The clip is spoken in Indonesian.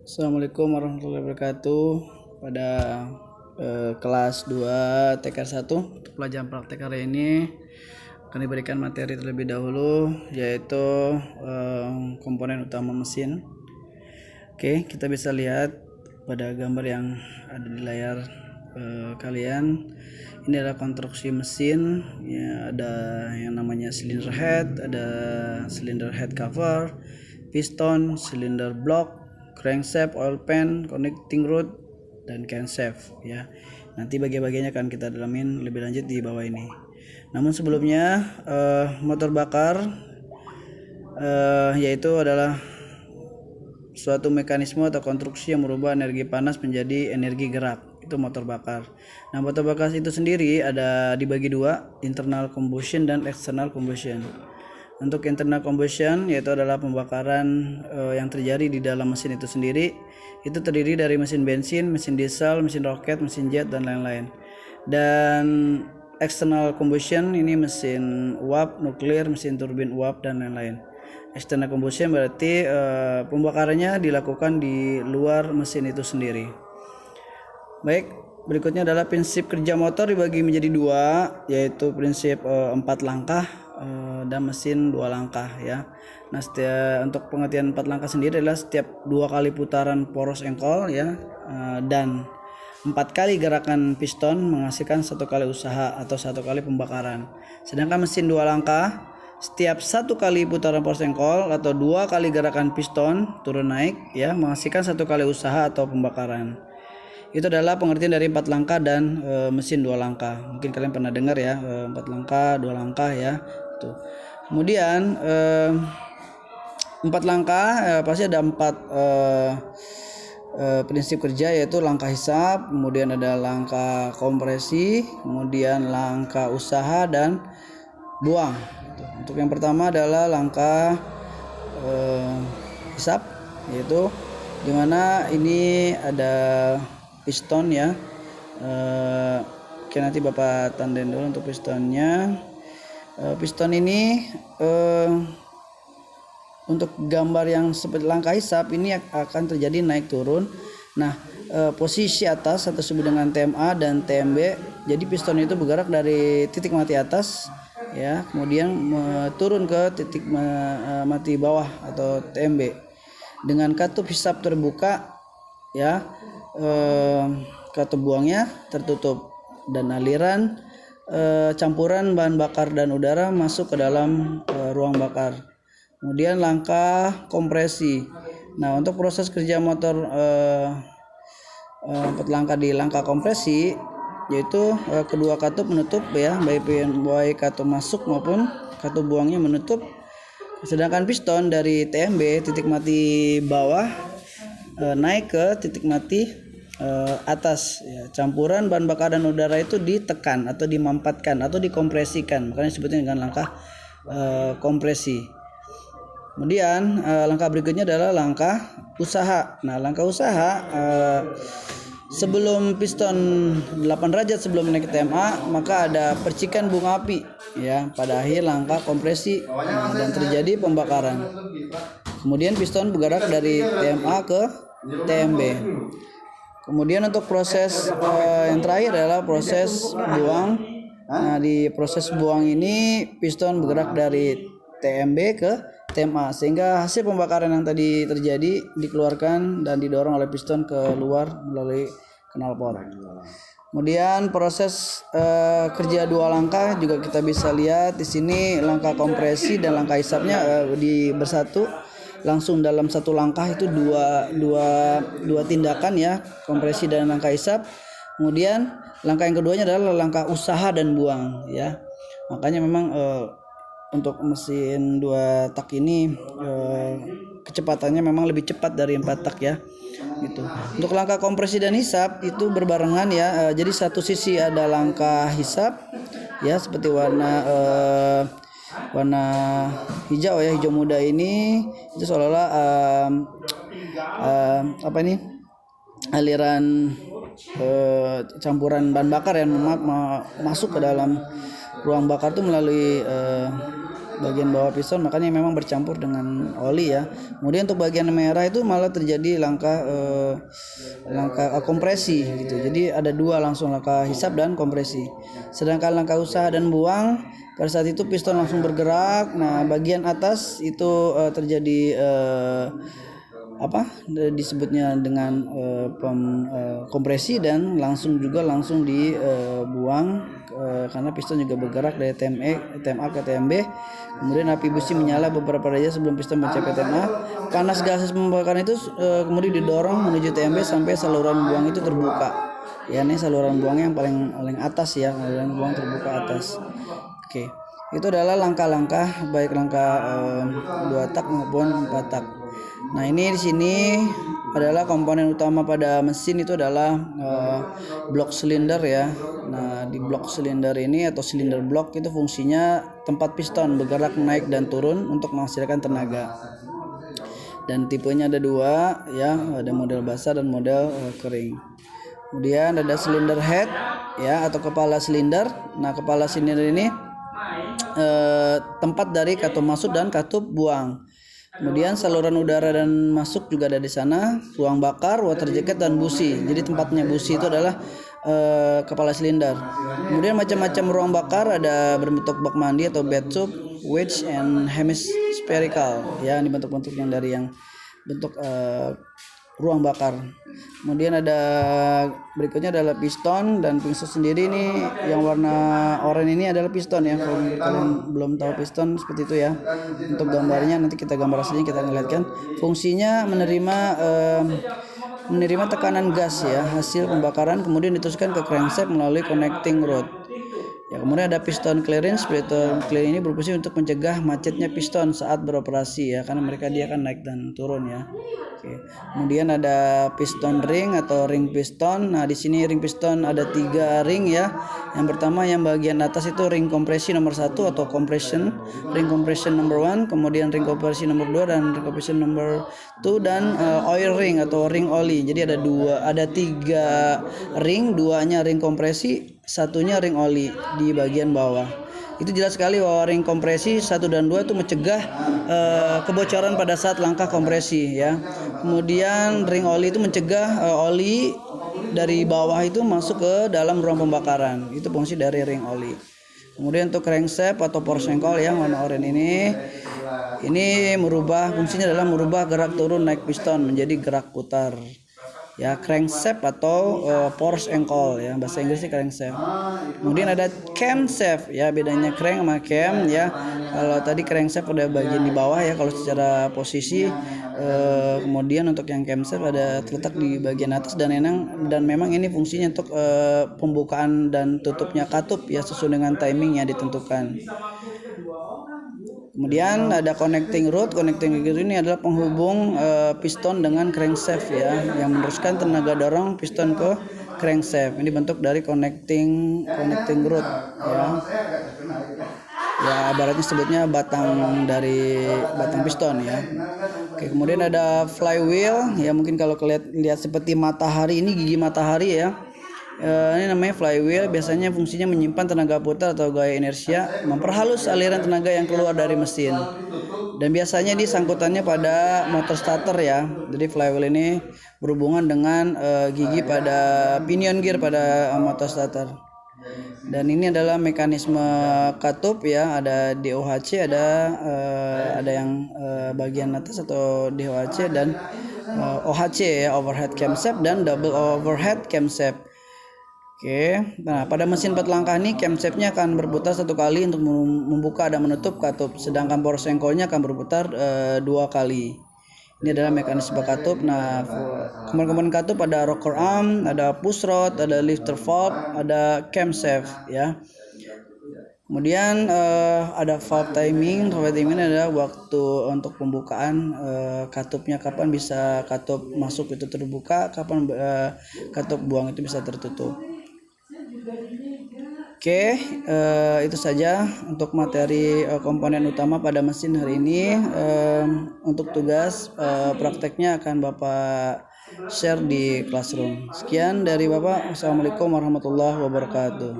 Assalamualaikum warahmatullahi wabarakatuh. Pada kelas 2 TK 1 untuk pelajaran praktek hari ini akan diberikan materi terlebih dahulu, yaitu komponen utama mesin. Oke, kita bisa lihat pada gambar yang ada di layar kalian. Ini adalah konstruksi mesin ya, ada yang namanya cylinder head, ada cylinder head cover, piston, cylinder block, crankshaft, oil pan, connecting rod, dan camshaft ya. Nanti bagian-bagiannya akan kita dalamin lebih lanjut di bawah ini. Namun sebelumnya motor bakar yaitu adalah suatu mekanisme atau konstruksi yang merubah energi panas menjadi energi gerak. Itu motor bakar. Nah, motor bakar itu sendiri ada dibagi dua, internal combustion dan external combustion. Untuk internal combustion yaitu adalah pembakaran yang terjadi di dalam mesin itu sendiri. Itu terdiri dari mesin bensin, mesin diesel, mesin roket, mesin jet, dan lain-lain. Dan external combustion ini mesin uap, nuklir, mesin turbin uap, dan lain-lain. External combustion berarti pembakarannya dilakukan di luar mesin itu sendiri. Baik, berikutnya adalah prinsip kerja motor dibagi menjadi dua, yaitu prinsip 4 langkah dan mesin 2 langkah ya. Nah, untuk pengertian 4 langkah sendiri adalah setiap 2 kali putaran poros engkol ya, dan 4 kali gerakan piston menghasilkan 1 kali usaha atau 1 kali pembakaran. Sedangkan mesin 2 langkah setiap 1 kali putaran poros engkol atau 2 kali gerakan piston turun naik ya menghasilkan 1 kali usaha atau pembakaran. Itu adalah pengertian dari 4 langkah dan mesin 2 langkah. Mungkin kalian pernah dengar ya, 4 langkah, 2 langkah ya. Tuh. Kemudian 4 langkah pasti ada 4 prinsip kerja, yaitu langkah hisap, kemudian ada langkah kompresi, kemudian langkah usaha dan buang. Untuk yang pertama adalah langkah hisap, yaitu dimana ini ada piston ya. Oke, nanti Bapak tandain dulu untuk pistonnya. Piston ini untuk gambar yang seperti langkah hisap ini akan terjadi naik turun. Nah, posisi atas atau disebut dengan TMA dan TMB. Jadi piston itu bergerak dari titik mati atas ya, kemudian turun ke titik mati bawah atau TMB dengan katup hisap terbuka ya. Katup buangnya tertutup dan aliran campuran bahan bakar dan udara masuk ke dalam ruang bakar. Kemudian langkah kompresi. Nah, untuk proses kerja motor 4 langkah di langkah kompresi yaitu kedua katup menutup ya, baik katup masuk maupun katup buangnya menutup. Sedangkan piston dari TMB titik mati bawah naik ke titik mati atas ya. Campuran bahan bakar dan udara itu ditekan atau dimampatkan atau dikompresikan, makanya disebutnya dengan langkah kompresi. Kemudian langkah berikutnya adalah langkah usaha. Nah, langkah usaha sebelum piston 8 derajat sebelum naik ke TMA maka ada percikan bunga api ya pada akhir langkah kompresi dan terjadi pembakaran. Kemudian piston bergerak dari TMA ke TMB. Kemudian untuk proses yang terakhir adalah proses buang. Nah, di proses buang ini piston bergerak dari TMB ke TMA sehingga hasil pembakaran yang tadi terjadi dikeluarkan dan didorong oleh piston keluar melalui knalpot. Kemudian proses kerja 2 langkah juga kita bisa lihat di sini, langkah kompresi dan langkah hisapnya bersatu langsung dalam satu langkah, itu dua tindakan ya, kompresi dan langkah hisap. Kemudian langkah yang keduanya adalah langkah usaha dan buang ya. Makanya memang untuk mesin 2 tak ini kecepatannya memang lebih cepat dari 4 tak ya gitu. Untuk langkah kompresi dan hisap itu berbarengan ya. Jadi satu sisi ada langkah hisap ya seperti warna hijau ya, hijau muda ini itu seolah-olah aliran campuran bahan bakar yang masuk ke dalam ruang bakar itu melalui bagian bawah piston, makanya memang bercampur dengan oli ya. Kemudian untuk bagian merah itu malah terjadi langkah kompresi gitu. Jadi ada dua, langsung langkah hisap dan kompresi. Sedangkan langkah usaha dan buang, pada saat itu piston langsung bergerak. Nah, bagian atas itu terjadi disebutnya dengan kompresi, dan langsung dibuang karena piston juga bergerak dari TMA ke TMB. Kemudian api busi menyala beberapa derajat sebelum piston mencapai TMA. Panas gases pembakaran itu kemudian didorong menuju TMB sampai saluran buang itu terbuka. Ya, ini saluran buangnya yang paling atas ya, saluran buang terbuka atas. Oke. Itu adalah langkah-langkah, baik langkah 2 tak maupun 4 tak. Nah, ini di sini adalah komponen utama pada mesin, itu adalah blok silinder ya. Nah, di blok silinder ini atau silinder blok itu fungsinya tempat piston bergerak naik dan turun untuk menghasilkan tenaga. Dan tipenya ada 2 ya, ada model basah dan model kering. Kemudian ada silinder head ya, atau kepala silinder. Nah, kepala silinder ini tempat dari katup masuk dan katup buang. Kemudian saluran udara dan masuk juga ada di sana, ruang bakar, water jacket, dan busi. Jadi tempatnya busi itu adalah kepala silinder. Kemudian macam-macam ruang bakar, ada berbentuk bak mandi atau bathtub, wedge, and hemispherical ya, ini bentuk-bentuk yang dari yang bentuk ruang bakar. Kemudian ada berikutnya adalah piston, dan piston sendiri ini yang warna oranye ini adalah piston ya. Kalau kalian belum tahu piston seperti itu ya. Untuk gambarnya nanti kita gambar aslinya kita lihatkan. Fungsinya menerima tekanan gas ya hasil pembakaran, kemudian diteruskan ke crankshaft melalui connecting rod. Ya, kemudian ada piston clearance. Piston clearance ini berfungsi untuk mencegah macetnya piston saat beroperasi ya, karena dia akan naik dan turun ya. Oke. Kemudian ada piston ring atau ring piston. Nah, di sini ring piston ada 3 ring ya. Yang pertama yang bagian atas itu ring kompresi nomor 1 atau ring compression number 1, kemudian ring kompresi nomor 2 dan ring compression number 2, dan oil ring atau ring oli. Jadi ada 3 ring, 2-nya ring kompresi, 1-nya ring oli di bagian bawah. Itu jelas sekali bahwa ring kompresi 1 dan 2 itu mencegah kebocoran pada saat langkah kompresi ya. Kemudian ring oli itu mencegah oli dari bawah itu masuk ke dalam ruang pembakaran. Itu fungsi dari ring oli. Kemudian untuk crankshaft atau porsengkol yang warna oranye ini fungsinya adalah merubah gerak turun naik piston menjadi gerak putar. Ya, crankshaft atau force ankle ya, bahasa Inggrisnya crankshaft. Kemudian ada camshaft ya, bedanya crank sama cam ya. Kalau tadi crankshaft pada bagian di bawah ya kalau secara posisi, kemudian untuk yang camshaft ada terletak di bagian atas, dan memang ini fungsinya untuk pembukaan dan tutupnya katup ya, sesuai dengan timing yang ditentukan. Kemudian ada connecting rod. Connecting rod ini adalah penghubung piston dengan crankshaft ya, yang meneruskan tenaga dorong piston ke crankshaft. Ini bentuk dari connecting rod ya. Ya, ibaratnya sebutnya batang piston ya. Oke, kemudian ada flywheel ya, mungkin kalau lihat seperti matahari, ini gigi matahari ya. Ini namanya flywheel. Biasanya fungsinya menyimpan tenaga putar atau gaya inersia, memperhalus aliran tenaga yang keluar dari mesin, dan biasanya disangkutannya pada motor starter ya. Jadi flywheel ini berhubungan dengan gigi pada pinion gear pada motor starter. Dan ini adalah mekanisme katup ya, ada DOHC, ada yang bagian atas atau DOHC, dan OHC ya, overhead camshaft, dan double overhead camshaft. Oke, nah pada mesin 4 langkah ini camshaftnya akan berputar 1 kali untuk membuka dan menutup katup, sedangkan porsengkolnya akan berputar 2 kali. Ini adalah mekanisme katup. Nah, komponen katup ada rocker arm, ada push rod, ada lifter valve, ada camshaft ya. Kemudian ada valve timing. Valve timing adalah waktu untuk pembukaan katupnya, kapan bisa katup masuk itu terbuka, kapan katup buang itu bisa tertutup. Oke, itu saja untuk materi komponen utama pada mesin hari ini. Untuk tugas prakteknya akan Bapak share di classroom. Sekian dari Bapak. Assalamualaikum warahmatullahi wabarakatuh.